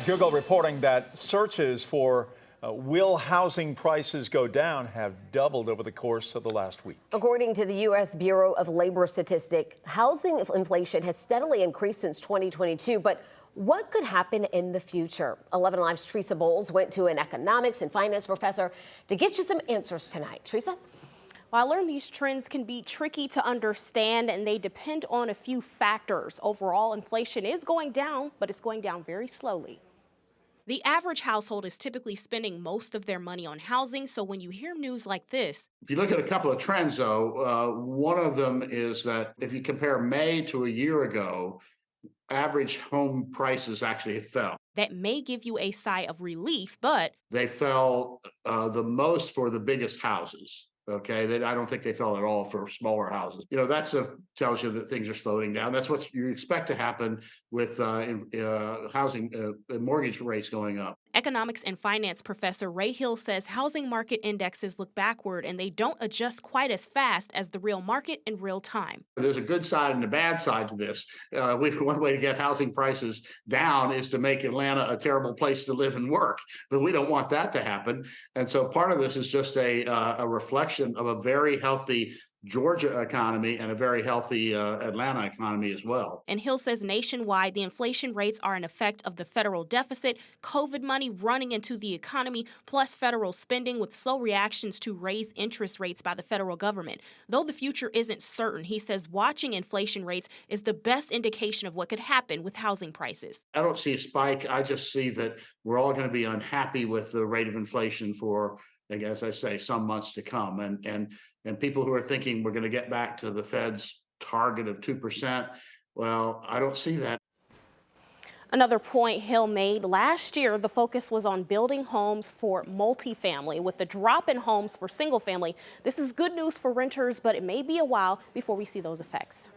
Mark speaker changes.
Speaker 1: Hugo reporting that searches for will housing prices go down have doubled over the course of the last week.
Speaker 2: According to the U.S. Bureau of Labor Statistics, housing inflation has steadily increased since 2022, but what could happen in the future? 11 Alive's Teresa Bowles went to an economics and finance professor to get you some answers tonight. Teresa?
Speaker 3: Well, I learned these trends can be tricky to understand and they depend on a few factors. Overall, inflation is going down, but it's going down very slowly. The average household is typically spending most of their money on housing, so when you hear news like this,
Speaker 4: if you look at a couple of trends, though, one of them is that if you compare May to a year ago, average home prices actually fell.
Speaker 3: that may give you a sigh of relief, but
Speaker 4: They fell the most for the biggest houses. Okay, I don't think they fell at all for smaller houses. That's tells you that things are slowing down. That's what you expect to happen with housing mortgage rates going up.
Speaker 3: economics and finance professor Ray Hill says housing market indexes look backward and they don't adjust quite as fast as the real market in real time.
Speaker 4: There's a good side and a bad side to this. One way to get housing prices down is to make Atlanta a terrible place to live and work, but we don't want that to happen. And so part of this is just a reflection of a very healthy Georgia economy and a very healthy Atlanta economy as well.
Speaker 3: And Hill says nationwide, the inflation rates are an effect of the federal deficit, COVID money running into the economy, plus federal spending with slow reactions to raise interest rates by the federal government. Though the future isn't certain, he says watching inflation rates is the best indication of what could happen with housing prices.
Speaker 4: I don't see a spike. I just see that we're all going to be unhappy with the rate of inflation for, as I say, some months to come. And people who are thinking we're going to get back to the Fed's target of 2%, well, I don't see that.
Speaker 3: Another point Hill made, last year the focus was on building homes for multifamily. With the drop in homes for single family, this is good news for renters, but it may be a while before we see those effects.